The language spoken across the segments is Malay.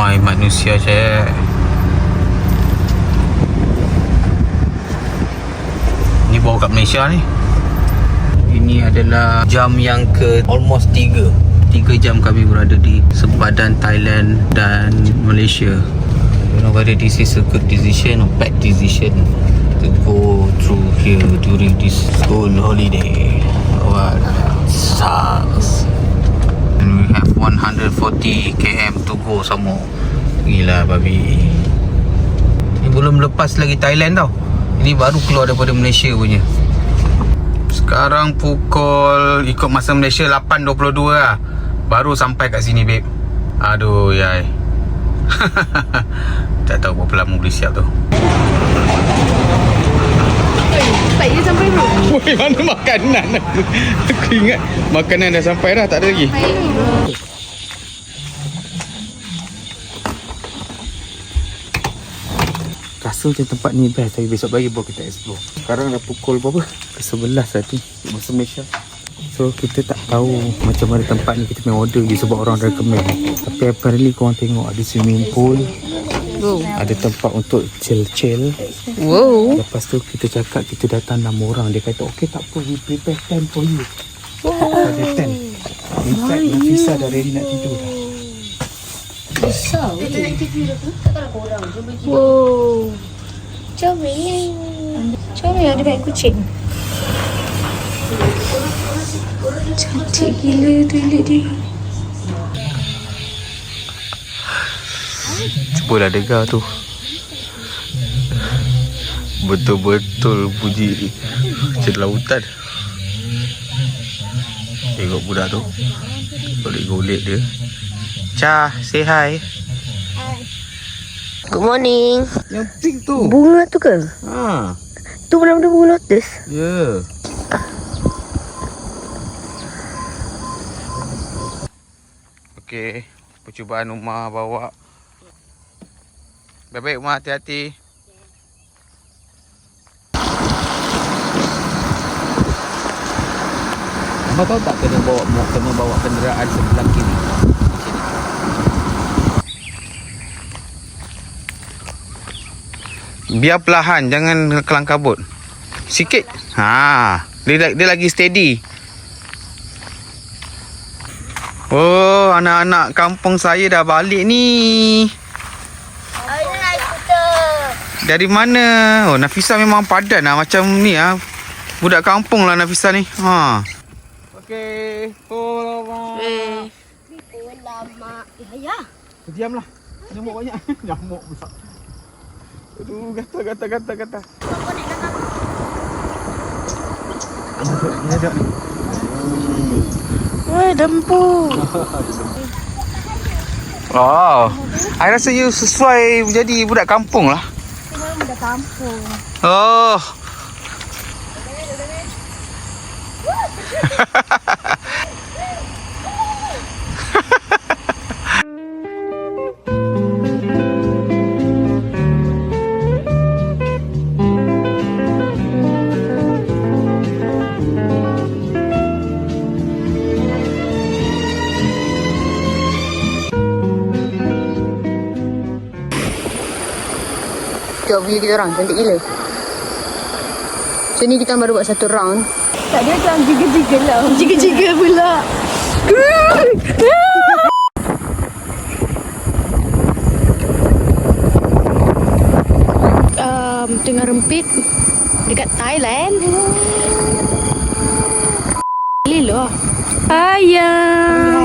Ramai manusia je. Ni bawa kat Malaysia ni. Ini adalah jam yang ke almost 3 jam kami berada di sempadan Thailand dan Malaysia. I don't know whether this is a good decision or bad decision to go through here during this school holiday. What sucks. And we have 140 km to go some more. Gila babi. Ini belum lepas lagi Thailand tau. Ini baru keluar daripada Malaysia punya. Sekarang pukul ikut masa Malaysia 8.22 lah. Baru sampai kat sini babe. Aduh yai. Tak tahu berapa lama boleh siap tu. Cepat je sampai bro. Woi, mana makanan aku? Aku ingat makanan dah sampai dah, tak ada lagi. Rasa macam tempat ni best, tapi besok pagi baru kita explore. Sekarang dah pukul berapa? Ke 11 tadi masa Malaysia. So kita tak tahu macam mana tempat ni. Kita main order je sebab orang recommend. Tapi apparently korang tengok ada swimming pool. Wow. Ada tempat untuk chill-chill. Wow. Lepas tu kita cakap kita datang 6 orang. Dia kata okay tak apa, we prepare tent for you. Ada tent. In fact Nafisa dah ready nak tidur dah. Besar. Wow. Comel. Comel ada banyak kucing. Cantik gila toilet dia. Cubalah dengar tu. Betul-betul bunyi macam lautan. Tengok budak tu golek-golek dia. Cha, say hi. Good morning. Yang pink tu. Bunga tu ke? Ha. Tu benar-benar bunga lotus. Ya. Yeah. Okey, percubaan Umar bawa. Baik-baik Umar, hati-hati. Umar tahu tak kena bawa kenderaan sebelah kiri. Biar perlahan, jangan kelang kabut. Sikit. Ha, dia lagi steady. Oh, anak-anak kampung saya dah balik ni. Dari mana? Oh, Nafisa memang padan lah macam ni ah. Budak kampung lah Nafisa ni. Ha. Okey. Oh, lama. Lama. Ya. Diamlah. Nyamuk banyak. Nyamuk pula. Aduh, gatal. Ini ada ni. Wah, dempu. Oh, I rasa you sesuai jadi budak kampung lah. Memang budak kampung. Oh. Tengok view kita orang, cantik gila. Macam ni kita baru buat satu round. Tak dia macam jiga-jiga lah. Jiga-jiga pula. Tengah rempit dekat Thailand. Lilo. Ayam.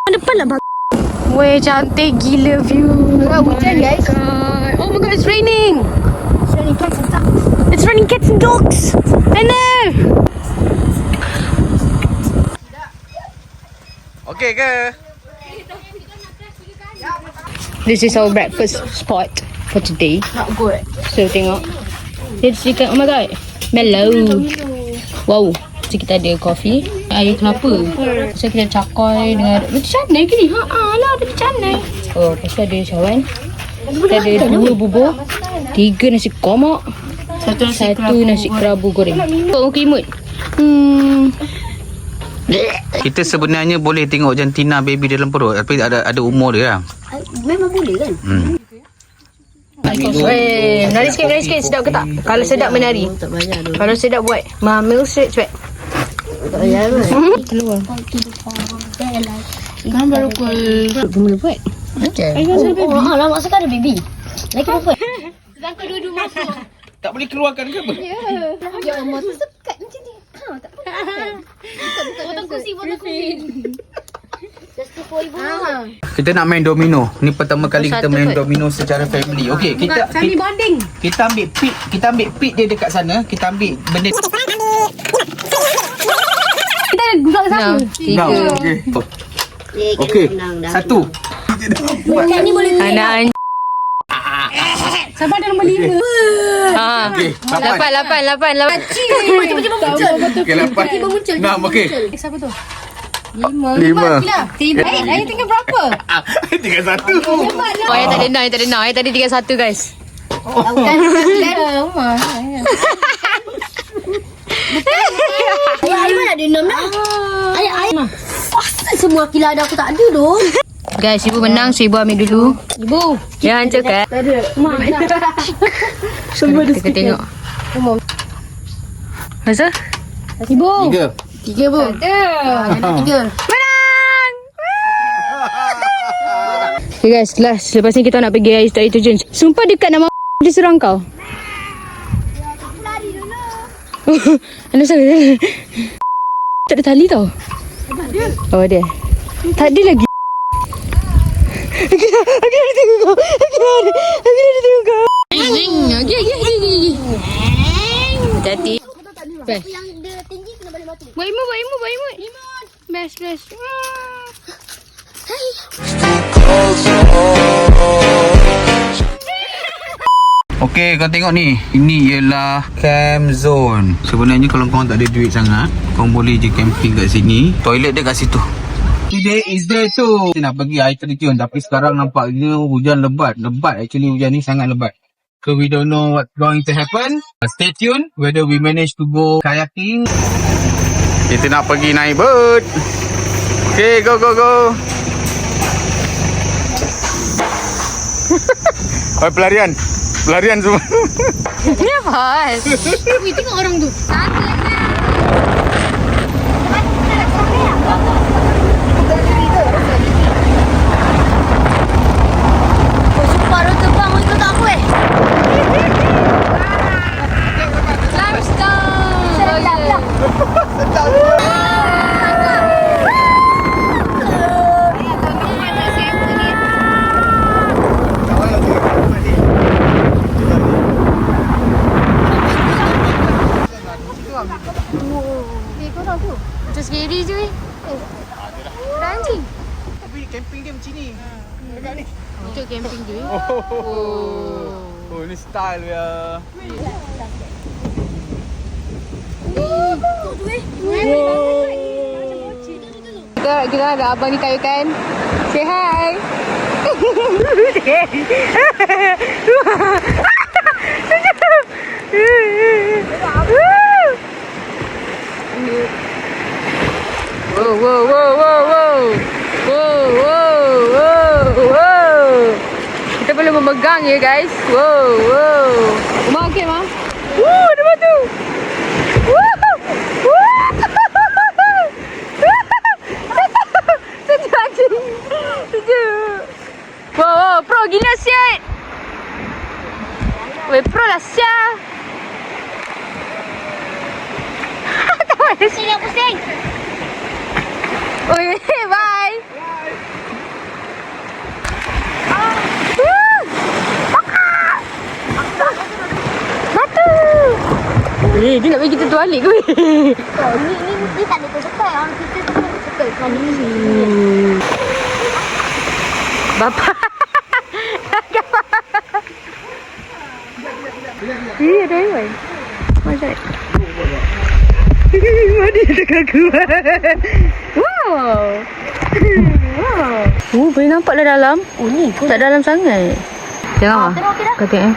Depan lah bang. Weh, cantik gila view. Hujan guys. Oh my god, it's raining. It's raining cats and dogs. It's raining cats and dogs. I know. Okey ke? This is our breakfast spot for today. Not good. So tengok. Dia cakap, oh my god, mellow. Wow. So kita ada kopi, air kelapa. So kita cakai dengan roti canai ke ni? Lah roti canai. Oh, lepas tu ada cawan. Kita ada 2 bubur, 3 nasi komak, satu nasi kerabu goreng. Kau okey mood? Kita sebenarnya boleh tengok jantina baby dalam perut, tapi ada umur dia lah. Memang boleh kan? Weh, menari sikit. Sedap ke tak? Kalau sedap menari. Tak banyak tu. Kalau sedap buat. Milkshake cepat. Tak banyak tu. Keluar. Kan baru pukul. Boleh buat. Okay. Oh, lama sekarang ada baby. Lagi apa? Sangka dua-dua masuk. Tak boleh keluarkan ke apa? Ya Allah, tu sekat macam ni. Tak Potong kursi. Just for ibu. Kita nak main domino. Ni pertama kali kita main domino secara family. Okey, Family bonding. kita ambil pit dia dekat sana. Kita ambil benda. Kita gerak sama. Okey. Satu. Bukan ni boleh Anak. Sabar dah nombor 5. Okey, 8. Tiba-tiba muncul. Okey, 8. Tiba muncul. 6, okey. Siapa tu? 5. 5. Tiba. Ayah tinggal berapa? Tinggal 1. Oh, ayah tak ada nak. Ayah tadi 31 guys. Ayah mana ada 6 dah? Ayah. Asal semua kilah ada aku tak ada tu. Guys, ibu menang, so ibu ambil dulu. Ibu. Jangan cakap. Tak ada. Mak. Semua ada kita tengok. Masa? Ibu. 3. 3 bu. Ada. 3. Menang! Okay guys, last. Lepas ni kita nak pergi air detergent. Sumpah dekat nama dia serang kau. Anda salah. Tak ada tali tau. Oh ada. Tak ada lagi. Aku nak tengok kau. Okey. Hati-hati. Best. Yang dia tinggi kena balik mati. Buat imut. Best. Okey, kau tengok ni. Ini ialah camp zone. Sebenarnya kalau kau tak ada duit sangat, kau boleh je camping kat sini. Toilet dia kat situ. Today is there tu. Kita nak pergi air terjun, tapi sekarang nampaknya hujan lebat. Actually hujan ni sangat lebat. So we don't know what's going to happen. Stay tuned whether we manage to go kayaking. Kita nak pergi naik boat. Okay, go. Oh, pelarian semua. Ni apa? Wih, tengok orang tu. Sumpah dia terbang ikut tak aku Macam scary je weh. Ada anjing. Tapi camping dia macam ni. Dekat ni. Untuk camping je weh. Oh, ni style dia. Kita ada abang ni kayukan. Say hi. Wow. Kita perlu memegang ya guys. Wow. Ma okey ma? Ada batu. Sejuk. Wow, pro gila siat. Weh, pro lah siat. Tak ada sini aku pusing. Oi, bye. Batu. Dia nak bagi kita tu balik ke? Ni tak ada tersekat. Orang kita tersekat kan ni. Bapa. Ada hewan. Macam Madi dekat aku. Wow. Boleh nampak lah dalam. Oh ni. Tak dalam sangat. Tengok Tengok okey dah. kau tengok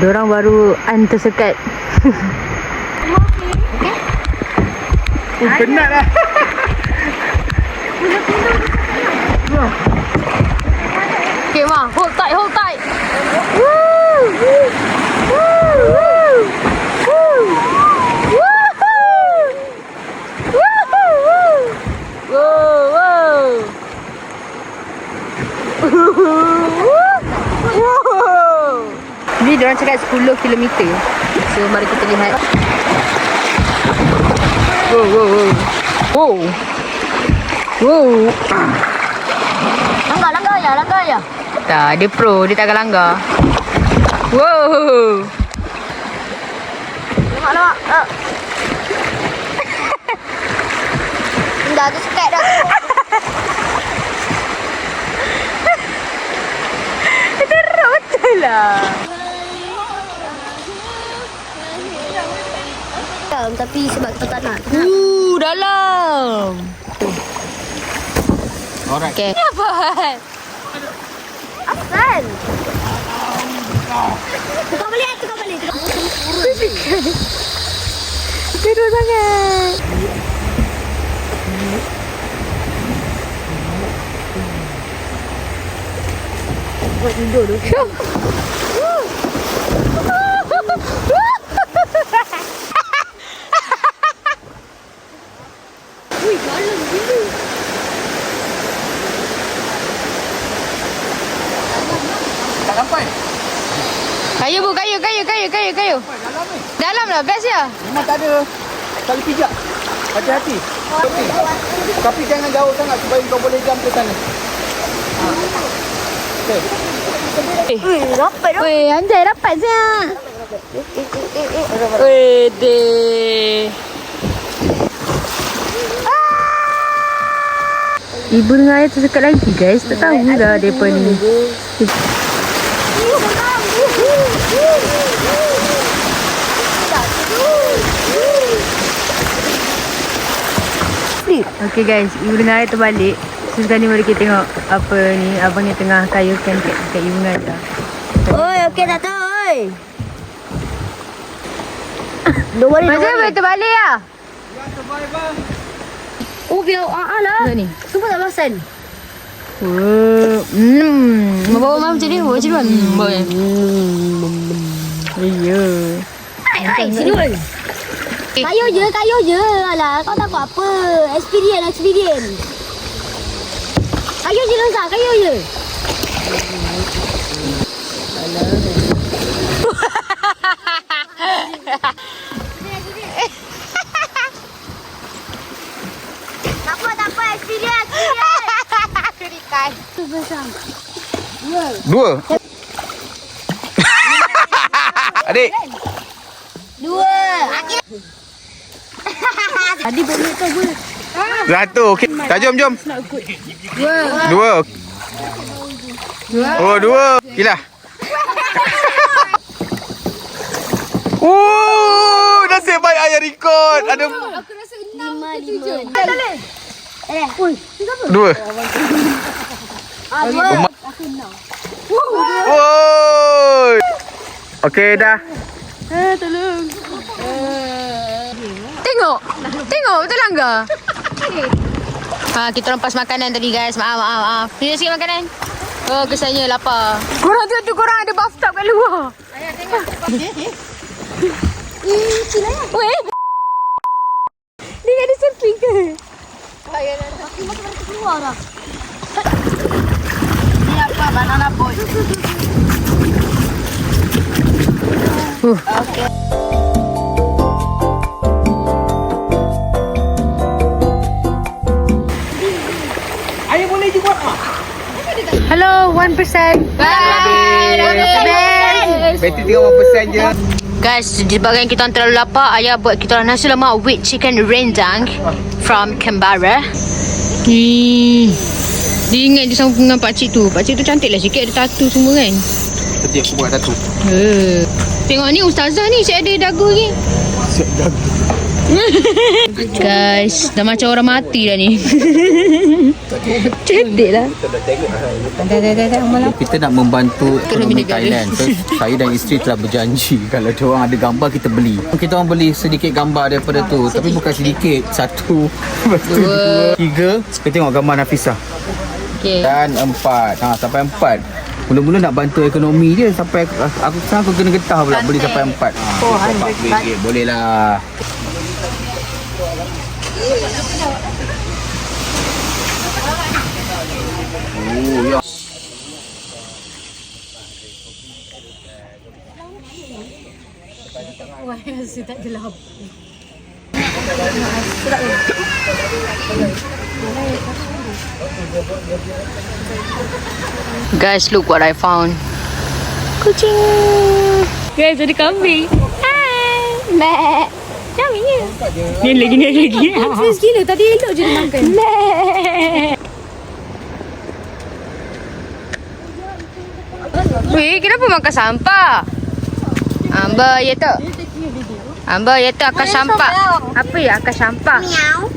Diorang baru tersekat. Penat lah. Okay, Ma. Hold tight, hold tight. Ni diorang cakap 10 km. So mari kita lihat. Wow. Langgar ya. Tak, dia pro, dia tak akan langgar. Wow. Lemak. Dah tu sekat dah. Teruk betul lah. Tapi sebab kita tak nak. Dalam. Alright. Okay. Apa? Asal. Tukar balik. Teruk sangat. Buat tidur tu. Tak sampai. Kayu bu, kayu. Dalam lah, best ya. Memang tak ada tali pijak. Hati-hati. Tapi jangan jauh sangat supaya kau boleh jump ke sana. Rapat dah. Weh, anjay rapat siap. Weh, deh. Ibu dengan ayah tersekat lagi guys. Tak tahu dah mereka ni. Okay guys, ibu dengan ayah terbalik. So sekarang ni mari kita tengok apa ni abang ni tengah kayukan kat ibu dengan ayah. Oi, okey tak tahu oi. Dua balik. Macam boleh terbalik lah. Oh, biar lah. Tengok ni. Sumpah tak perasan. Bawa mama macam ni. Bawa macam ni. Bawa ni. Ya. Hai, sini oi. Kayu je. Alah, kau takut apa? Experience. Kayu je Lonsa, kayu je. Tak apa, experience. Kerikan. Dua. Adik. Dua. Tadi boleh tu ber. Satu. Okey. Tak, jom. Dua. Oh, dua. Gila. Nasib baik ayah record. Ada Aku rasa 5. dua. Dua. Woi. Okey dah. Tolong. Tengok betul langgar. Kita rampas makanan tadi guys. Maaf. Ni sikit makanan. Oh, kesannya lapar. Korang tengok tu, korang ada bathtub kat luar. Ayah tengok. Cilaya. Weh. Dia ada surfing ke? Aku masih keluar dah. Ni apa? Banana boy. Okay. Ayah boleh je buat Hello, 1%. Bye. Bateri tinggal 1% je. Guys, disebabkan kita orang terlalu lapar, ayah buat kita orang nasi lemak with chicken rendang from Canberra. Dia ingat dia sama dengan pakcik tu. Pakcik tu cantik lah sikit, ada tattoo semua kan. Tadi aku buat satu. Tengok ni ustazah ni, siap ada dagu lagi. Siap dagu. Guys, dah macam orang mati dah ni. Cantik lah. Kita nak membantu ekonomi negara. Thailand. So, saya dan isteri telah berjanji kalau dia orang ada gambar kita beli. Kita orang beli sedikit gambar daripada tu, tapi bukan sedikit. 1, 2, 3. Kita tengok gambar Nafisah. Okay. Dan 4. Sampai 4. Mula-mula nak bantu ekonomi je sampai aku kena getah pula beli sampai 4. RM400 boleh lah. Oh, ya. Guys, look what I found. Kucing. Guys, ada kambing. Hai. Mek. Kami ni. Ni lagi. Serius gila. Tadi elok je dia makan. Mek. Weh, kenapa makan sampah? Amba, ya tak? Amba, ya tak akan sampah. Apa ya akan sampah? Meow.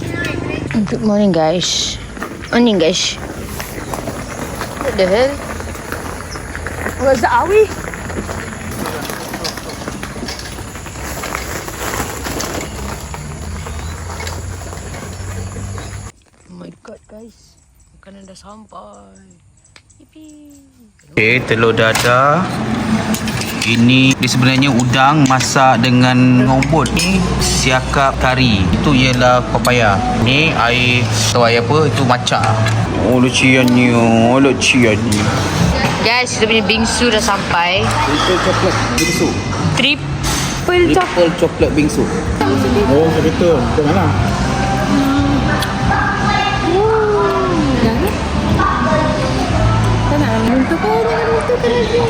Good morning, guys. Morning, guys. What the hell? What's that, Awi? Oh my god, guys. Makanan dah sampai. Yippee. Okay, telur dadah. Ini sebenarnya udang masak dengan ngombot. Ni siakap kari. Itu ialah papaya. Ni air, tahu air apa? Itu macak. Oh, luciannya. Guys, kita punya bingsu dah sampai. Triple coklat bingsu. Triple Coklat bingsu. Oh, betul. Betul mana?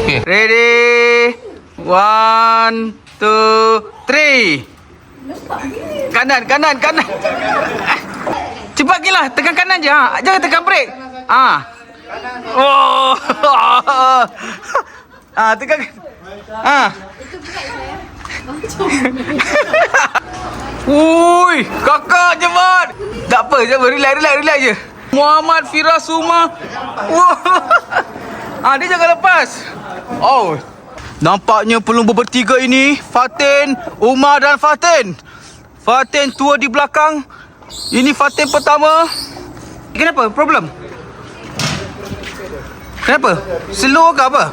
Okay, ready? 1, 2, 3. Kanan. Cepat gila, tekan kanan je. Jangan tekan brake. Oh. Tekan. Ui, kakak cepat. Tak apa, relax je. Muhammad Firas Umar. Dia jangan lepas. Oh. Nampaknya pelumba bertiga ini, Fatin, Umar dan Fatin. Fatin tua di belakang. Ini Fatin pertama. Kenapa? Problem? Kenapa? Slow ke apa?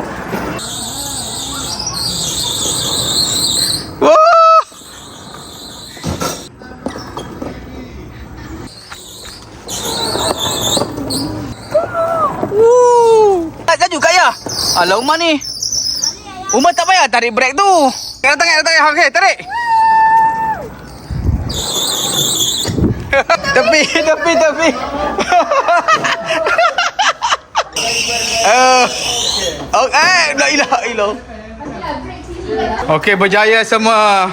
Wah! Laju Kak Ya. Alah Umar ni. Umar tak payah tarik brake tu. Datang. Okey, tarik. Tepi. La ilaha illallah. Okey, berjaya semua.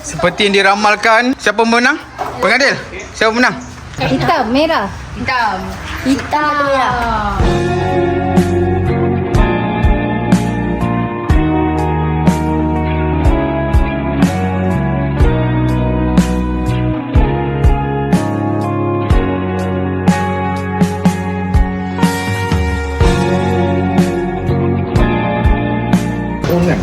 Seperti yang diramalkan. Siapa menang? Pengadil. Siapa menang? Hitam, merah. Hitam. Merah. Kan?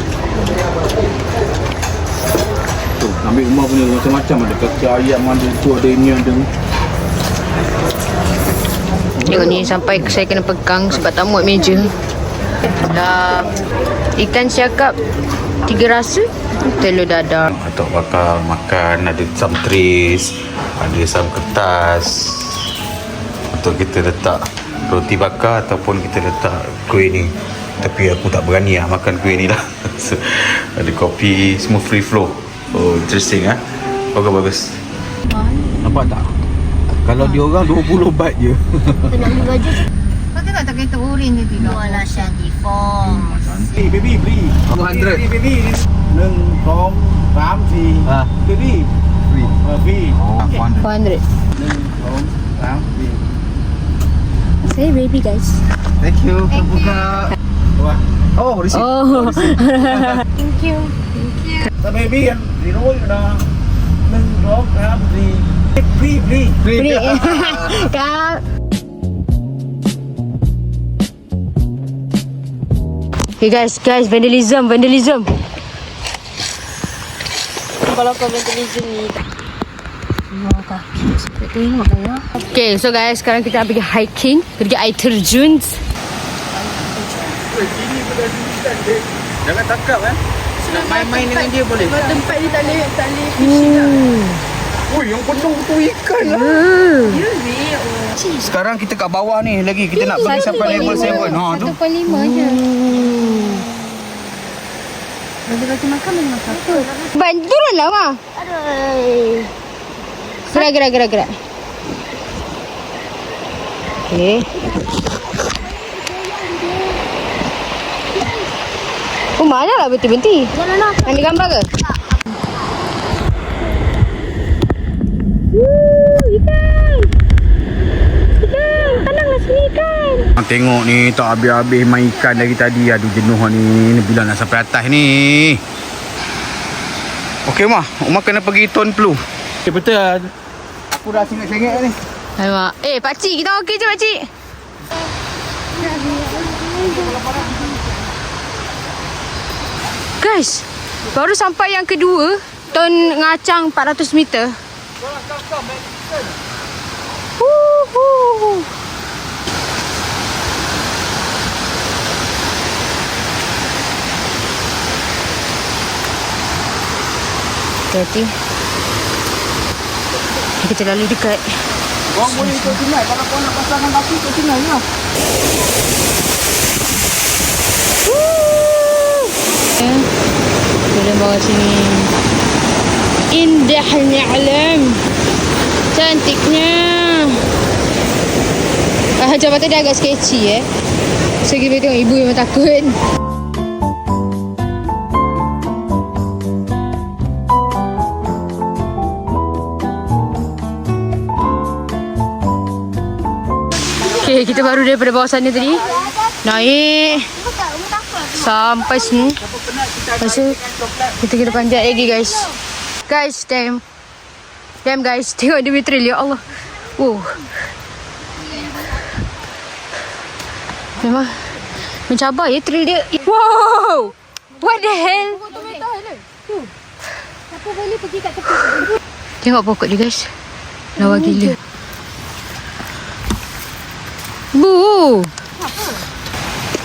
Tu, ambil rumah punya macam-macam ada kaki ayam, ada tu, ada ini, ada ni. Tengok ni sampai saya kena pegang sebab tak muat meja. Dah ikan siakap 3 rasa, telur dadah. Atok bakar makan, ada sam tris, ada sam kertas. Untuk kita letak roti bakar ataupun kita letak kuih ni. Tapi aku tak berani makan kuih ni lah. So, ada kopi, semua free flow. Oh, interesting bagus. Nampak tak? Kalau dia orang 20 baht je. Nak beli baju tu. Kau tengok tak kereta oren tu tidak? Wala Shadi Form. Hey, baby, free. 200. Baby, 1, 2, 3, 4. Baby, free. Free. Oh, 400. 400. 1, 2, 3, 4. Say baby guys. Thank you. Buka. Oh, receipt. Thank you. Sa baby, yan. Dinuloy na. 1, 2, 2 3 4ฟรี นี่ ครับ Okay guys, vandalism. Kalau kau vandalism ni. Okay, so guys, sekarang kita nak pergi hiking, pergi air terjun. Jangan tangkap Nak main-main dengan dia boleh. Tempat ni tak boleh fishing lah. Ui, yang penuh tu ikan lah. Sekarang kita kat bawah ni lagi. Kita nak pergi sampai level 7. Ha tu. 1.5 je. Boleh bagi makan apa? Turun lah, Ma. Aduh. Gerak. Okay. Oh, mana lah berhenti-berhenti? Jalan lah. Ambil gambar ke? Tengok ni tak habis-habis main ikan dari tadi. Aduh jenuh ni. Bila nak sampai atas ni. Okey Mah, Umar kena pergi Tuan Pelu. Okay, betul lah. Aku dah sengit-sengit ni. Alamak. Pakcik, kita okey je pakcik. Guys, baru sampai yang kedua. Ton Ngacang 400 meter. Hati-hati. Kita terlalu dekat. Korang boleh ikut tinggal. Kalau korang nak pasangkan kaki, ikut tinggal je lah. Turun bawah sini. Indahnya alam. Cantiknya. Jabatan dia agak sketchy So kita tengok ibu memang takut. Okay, kita baru daripada bawah sana tadi. Naik sampai sini. Lepas tu kita kena panjat lagi guys. Guys, damn guys. Tengok dia punya trail, ya Allah. Memang mencabar ya trail dia. Wow, what the hell. Siapa boleh pergi kat tepi? Tengok pokok dia guys. Lawa gila. Bu.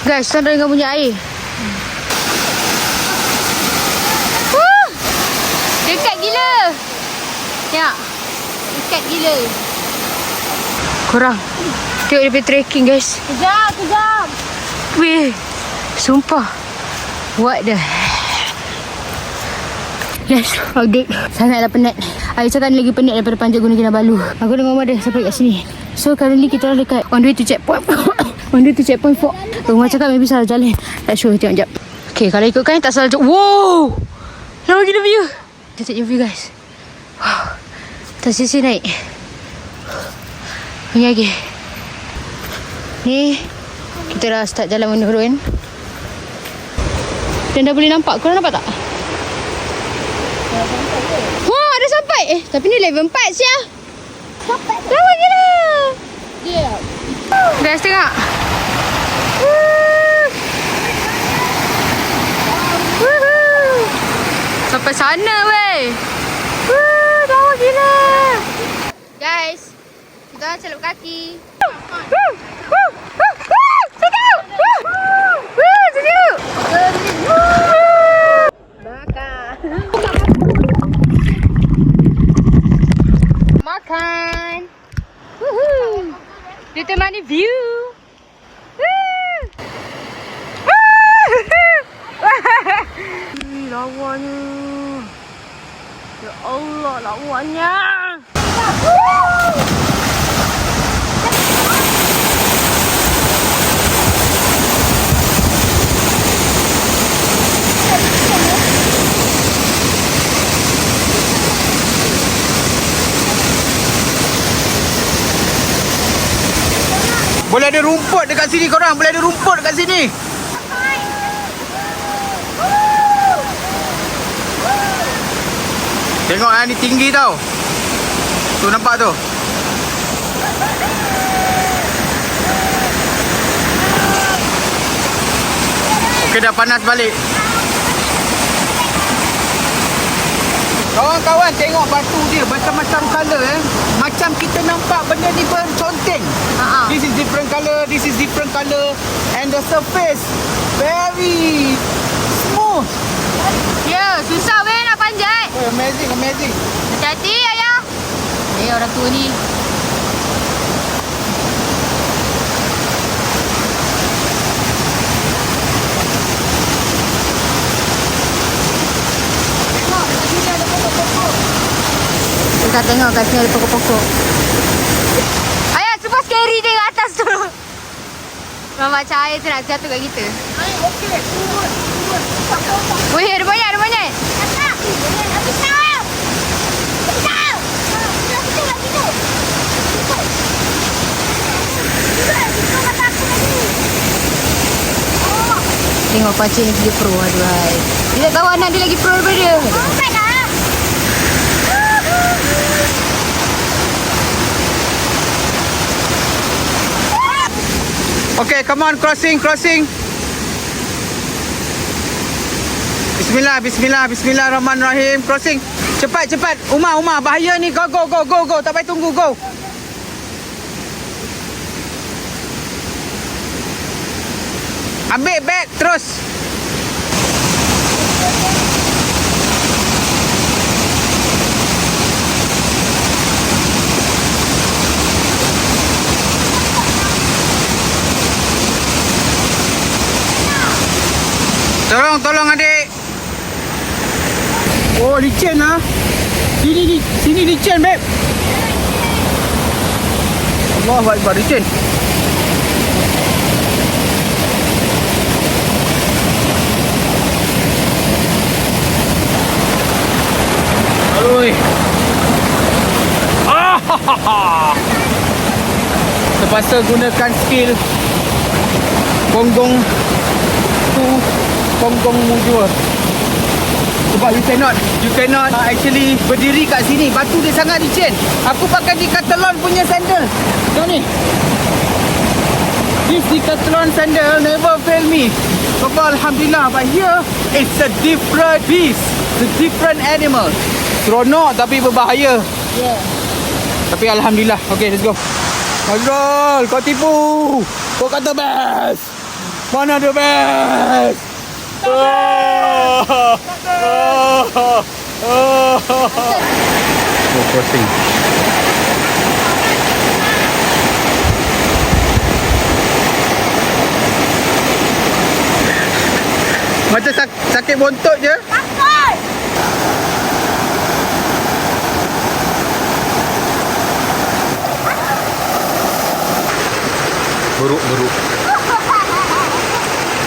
Guys, sana dengan bunyi air. Dekat gila. Tengok. Dekat gila. Korang tengok dia punya trekking guys. Kejap. Weh, sumpah. What the Guys, update. Sangatlah penat. Aisyah kan lagi penat daripada panjat Gunung Kinabalu. Aku dengan Umar dah sampai kat sini. So currently kita dah dekat on the way to checkpoint. On the way to checkpoint 4. Umar cakap maybe salah jalan. Tak sure, tengok jap. Okay, kalau ikutkan tak salah jalan. Wow, lawa gila view. Kita take view guys. Wow, atas sisi naik. Ni lagi. Ni kita dah start jalan menurun. Dan dah boleh nampak. Korang nampak tak? Wah, dah sampai. Tapi ni level 4 siap. Sampai. Lawa gila. Yeah. Guys, tengok. Sampai sana weh. Lawa gila. Guys, kita orang celup kaki. Sejuk. Makan. Dia temani view. Lawanya. Ya Allah, lawanya. Boleh ada rumput dekat sini korang. Boleh ada rumput dekat sini. Tengok ni tinggi tau. Tu nampak tu. Okey, dah panas balik. Kawan-kawan, tengok batu dia macam-macam colour Macam kita nampak benda ni berconteng. This is different colour, this is different colour, and the surface very smooth. Ya, susah weh nak panjat. Oh, amazing, amazing. Hati-hati ayah. Orang tua ni. Kita tengok kat sini ada pokok-pokok. Ayah, super scary dia kat atas tu. Nampak cahaya tu nak jatuh kat kita. Weh, ada banyak, ada banyak. Tengok pakcik ni dia pro, aduhai. Dia tak tahu anak dia lagi pro daripada dia. Okay, come on, crossing, crossing. Bismillah, bismillah, bismillahirrahmanirrahim. Crossing. Cepat, cepat. Umar, bahaya ni. Go, go, go, go, go. Tak payah tunggu, go. Ambil beg, terus. Tolong adik. Oh, licin lah. Sini licin, babe. Allahu Akbar, licin. Aloi. Terpaksa gunakan skill gonggong mujur. Sebab you cannot actually berdiri kat sini. Batu dia sangat licin. Aku pakai Decathlon punya sandal. Tengok ni. This Decathlon sandal never fail me. So alhamdulillah, but here it's a different beast. It's a different animal. Seronok tapi berbahaya. Yeah. Tapi alhamdulillah. Okay, let's go. Mazrul, kau tipu. Kau kata best. Mana dia best? Crossing. Macam sakit bontot je.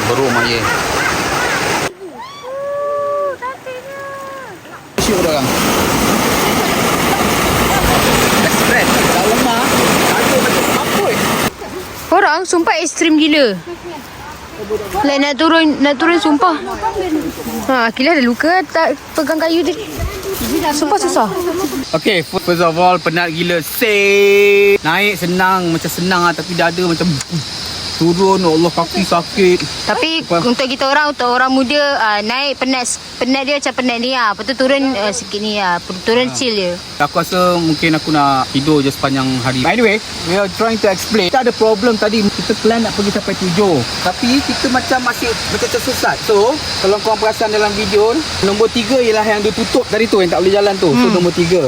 Beruk maya. Syuk dah orang. Express kat rumah ada macam apa Orang sumpah ekstrim gila. Like nak turun sumpah. Akilah ada luka tak pegang kayu tadi. Sumpah susah. Okay, first of all penat gila. Naik senang, macam senang lah, tapi dada macam turun, Allah kaki sakit. Tapi untuk kita orang, untuk orang muda naik penat dia macam penat ni lah. Lepas tu turun sikit ni lah. Turun chill je. Aku rasa mungkin aku nak tidur je sepanjang hari. By the way, we are trying to explain. Kita ada problem tadi. Kita plan nak pergi sampai 7. Tapi kita macam masih macam tersesat. So, kalau korang perasan dalam video, nombor 3 ialah yang dia tutup tadi tu, yang tak boleh jalan tu. So, nombor 3.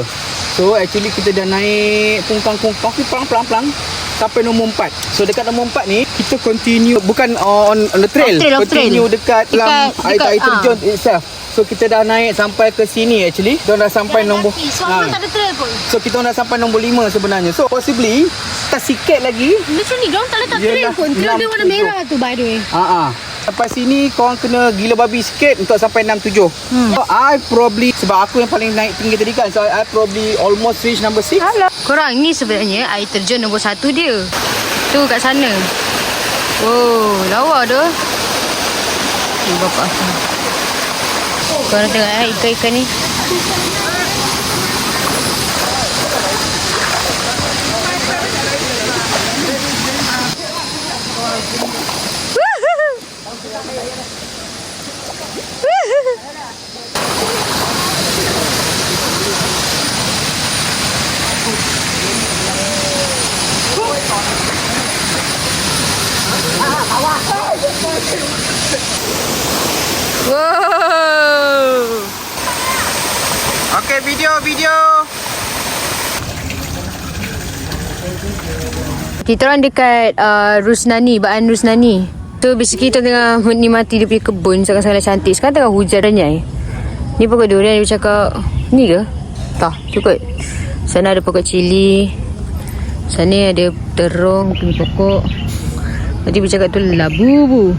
So, actually kita dah naik pungkang-pungkang, pelang-pelang sampai nombor 4. So, dekat nombor 4 ni, kita continue, bukan on the trail. Continue dekat dalam air terjun itself. So kita dah naik sampai ke sini actually. Kita dah sampai nombor So tak ada trail pun. So kita dah sampai nombor 5 sebenarnya. So possibly tak sikit lagi. Macam ni diorang tak letak trail pun. Trail dia warna merah tu by the way. Sampai sini korang kena gila babi sikit untuk sampai 6-7. So I probably, sebab aku yang paling naik tinggi tadi kan, so I probably almost reach number 6. Korang ni sebenarnya air terjun nombor 1 dia. Tu kat sana. Oh, lawa tu. Bapak aku. Korang tengok ikan-ikan ni. Okay, video. Kita orang dekat Rusnani, Baan Rusnani. So basically kita tengah menikmati dia punya kebun, sangat-sangat cantik. Sekarang tengah hujan renyai. Ni pokok durian, dia cakap ni ke? Tak, cukup. Sana ada pokok cili. Sana ada terung punya pokok. Nanti bercakap tu labu.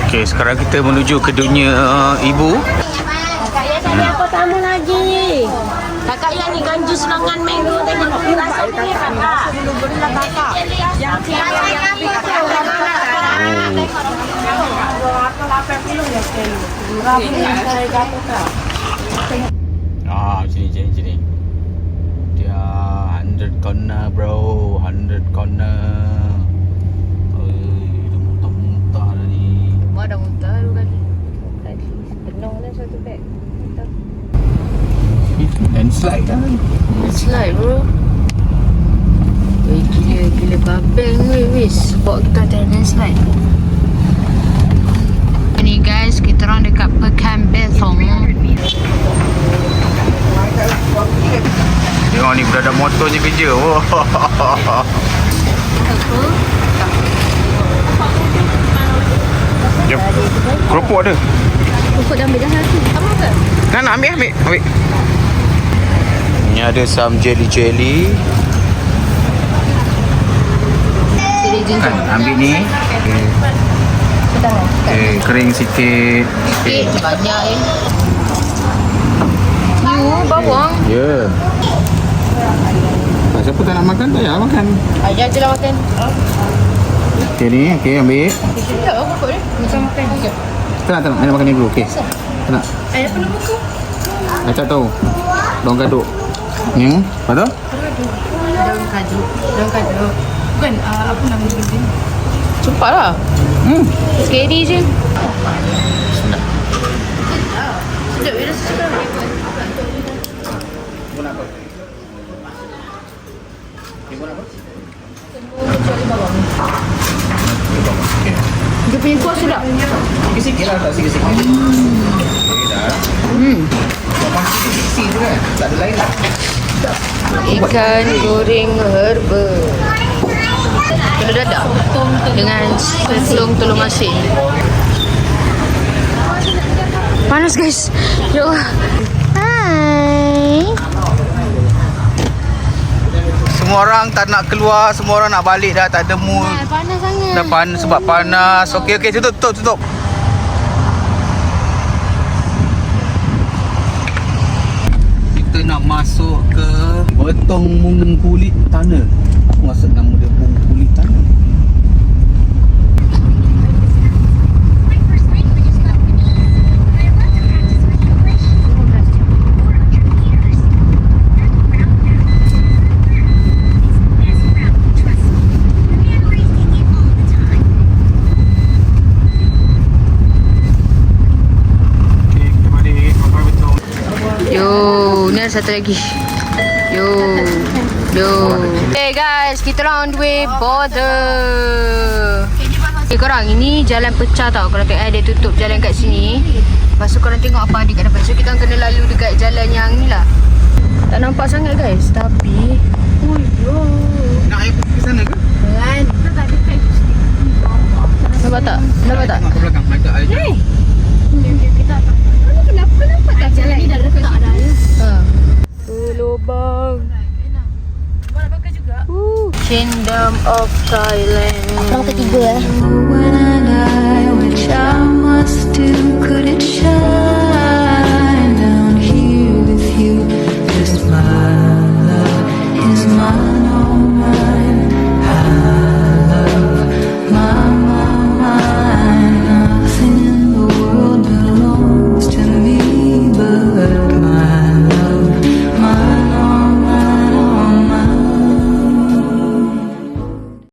Okay, sekarang kita menuju ke dunia ibu. Kakak Yan tak ada apa tamu lagi. Kakak Yan ni kan jus lengan mango tengok. Rasa dia kakak. Dulu berilah kakak. Yang Sini. Dia 100 corner bro, 100 corner. Muntah dah ni. Mak dah muntah dulu kali. Tadi penuh dah satu beg. Landslide kan? Slide bro. Gila babeng wis. Bawa kita atas landslide. Ni guys, kita orang dekat Pekan Betong. Tengok ni budak motor je kerja. Jom. Keropok ada. Pokok dah ambil dah satu. Sama ke? Nak ambil. Ni ada some jelly. Jadi Kan, ambil ni. Okay, kering sikit. sikit je banyak bawang. Ya. Siapa tak nak makan, tak payah makan. Ayah je lah makan. Okay ni, ambil. Tak apa pokok ni. Macam makan je. Tak nak. Saya nak makan ni dulu, okay. Tak nak. Ayah perlu buku. Saya tak tahu. Daun kaduk. Ni, apa tu? Daun kaduk. Bukan, apa nama dia? Cepat lah. Scary je. Sedap. Sekejap, dia rasa sedap. Dia punya kuah sedap. Sikit-sikit lah, tak sikit-sikit. Okay, dah. Sikit-sikit je kan? Tak ada lain lah. Ikan goreng herba. Telur dadah dengan telung asin. Panas guys. Ya Allah. Hai. Semua orang tak nak keluar, semua orang nak balik dah, tak ada mood. Panas sangat. Dah panas sebab panas. Okey, tutup. Kita nak masuk ke Betong Mung Kulit Tunnel. Maksud nama dia Mung Kulit Tunnel. Yo, ni ada satu lagi. Yo. Hey guys, kita orang on the way border. Okay korang, ini jalan pecah tau. Kalau tengok dia tutup jalan kat sini. Lepas tu korang tengok apa ada kat depan. So kita orang kena lalu dekat jalan yang ni lah. Tak nampak sangat guys, tapi Nak air pergi sana ke? pelan. Nampak tak? Mak ke belakang, ada air. Kenapa tak jalan ni dah letak dah. Lubang. Kingdom of Thailand. Orang ketiga When I die, which I must do, could it show?